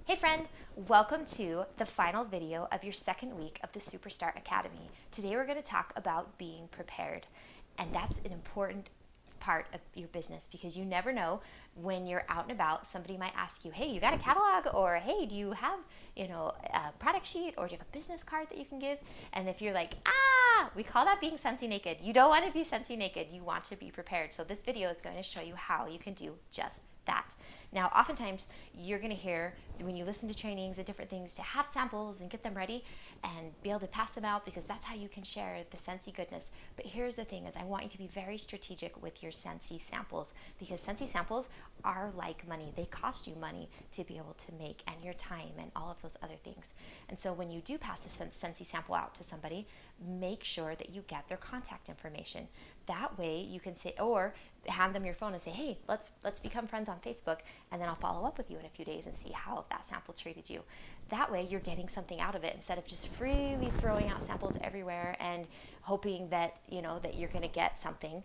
Hey friend, welcome to the final video of your second week of the SuperStart Academy. Today we're going to talk about being prepared, and that's an important part of your business because you never know when you're out and about. Somebody might ask you, hey, you got a catalog? Or hey, do you have a product sheet? Or do you have a business card that you can give? And if you're like, we call that being Scentsy naked. You don't want to be Scentsy naked. You want to be prepared. So this video is going to show you how you can do just that. Now, oftentimes you're going to hear when you listen to trainings and different things to have samples and get them ready and be able to pass them out because that's how you can share the Scentsy goodness. But here's the thing is I want you to be very strategic with your Scentsy samples because Scentsy samples are like money. They cost you money to be able to make and your time and all of those other things. And so when you do pass a Scentsy sample out to somebody, make sure that you get their contact information. That way you can say, or hand them your phone and say, hey, let's become friends on Facebook, and then I'll follow up with you in a few days and see how that sample treated you. That way you're getting something out of it instead of just freely throwing out samples everywhere and hoping that that you're going to get something.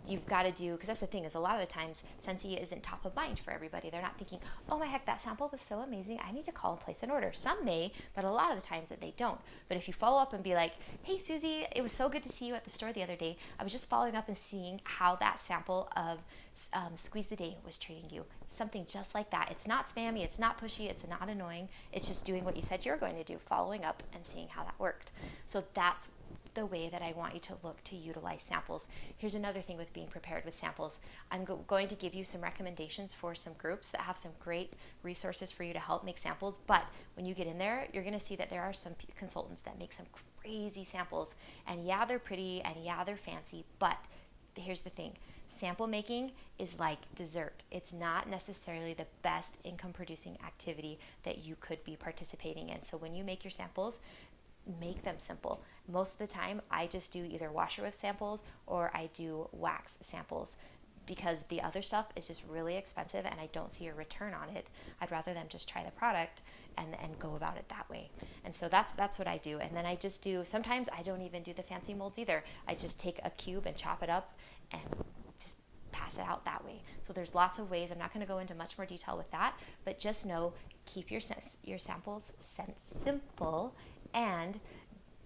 You've got to do, because that's the thing, is a lot of the times Scentsy isn't top of mind for everybody. They're not thinking, oh my heck, that sample was so amazing, I need to call and place an order. Some may, but a lot of the times that they don't. But if you follow up and be like, hey Susie, it was so good to see you at the store the other day. I was just following up and seeing how that sample of Squeeze the Day was treating you. Something just like that. It's not spammy, it's not pushy, it's not annoying. It's just doing what you said you were going to do, following up and seeing how that worked. So that's the way that I want you to look to utilize samples. Here's another thing with being prepared with samples. I'm going to give you some recommendations for some groups that have some great resources for you to help make samples, but when you get in there, you're going to see that there are some consultants that make some crazy samples, and yeah, they're pretty, and yeah, they're fancy, but here's the thing. Sample making is like dessert. It's not necessarily the best income producing activity that you could be participating in. So when you make your samples, make them simple. Most of the time I just do either washer with samples or I do wax samples because the other stuff is just really expensive and I don't see a return on it. I'd rather them just try the product and go about it that way. And so that's what I do. And then I just do, sometimes I don't even do the fancy molds either. I just take a cube and chop it up and just pass it out that way. So there's lots of ways. I'm not going to go into much more detail with that, but just know, keep your samples simple and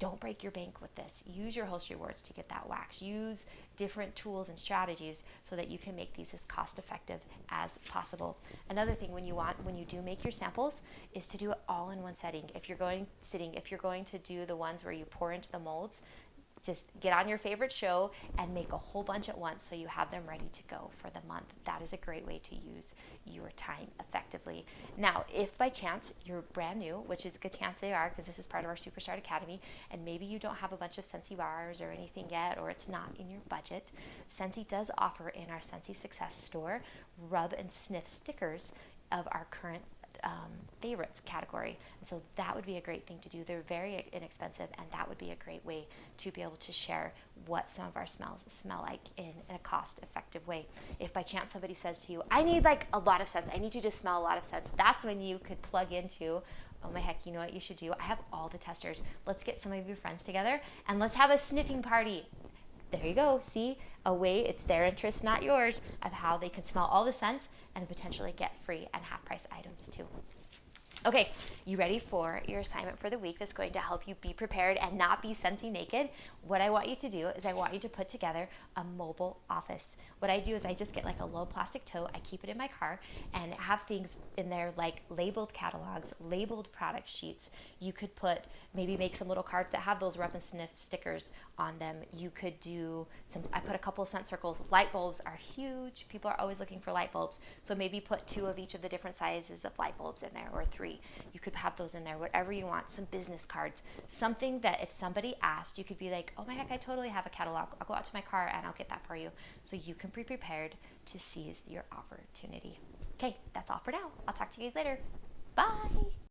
don't break your bank with this. Use your host rewards to get that wax. Use different tools and strategies so that you can make these as cost effective as possible. Another thing when you do make your samples is to do it all in one setting. If you're going to do the ones where you pour into the molds, just get on your favorite show and make a whole bunch at once so you have them ready to go for the month. That is a great way to use your time effectively. Now, if by chance you're brand new, which is a good chance they are because this is part of our SuperStart Academy, and maybe you don't have a bunch of Scentsy bars or anything yet, or it's not in your budget, Scentsy does offer in our Scentsy Success store rub and sniff stickers of our current favorites category, and so that would be a great thing to do. They're very inexpensive, and that would be a great way to be able to share what some of our smells smell like in a cost-effective way. If by chance somebody says to you, I need like a lot of scents, I need you to smell a lot of scents, that's when you could plug into, oh my heck, you know what you should do? I have all the testers. Let's get some of your friends together and let's have a sniffing party. There you go. See, a way, it's their interest, not yours, of how they can smell all the scents and potentially get free and half price items too. Okay, you ready for your assignment for the week that's going to help you be prepared and not be Scentsy naked? What I want you to do is I want you to put together a mobile office. What I do is I just get like a low plastic tote, I keep it in my car, and have things in there like labeled catalogs, labeled product sheets. You could maybe make some little cards that have those rub and sniff stickers on them. You could do I put a couple of scent circles. Light bulbs are huge. People are always looking for light bulbs. So maybe put 2 of each of the different sizes of light bulbs in there, or 3. You could have those in there, whatever you want. Some business cards, something that if somebody asked, you could be like, oh my heck, I totally have a catalog. I'll go out to my car and I'll get that for you. So you can be prepared to seize your opportunity. Okay, that's all for now. I'll talk to you guys later. Bye.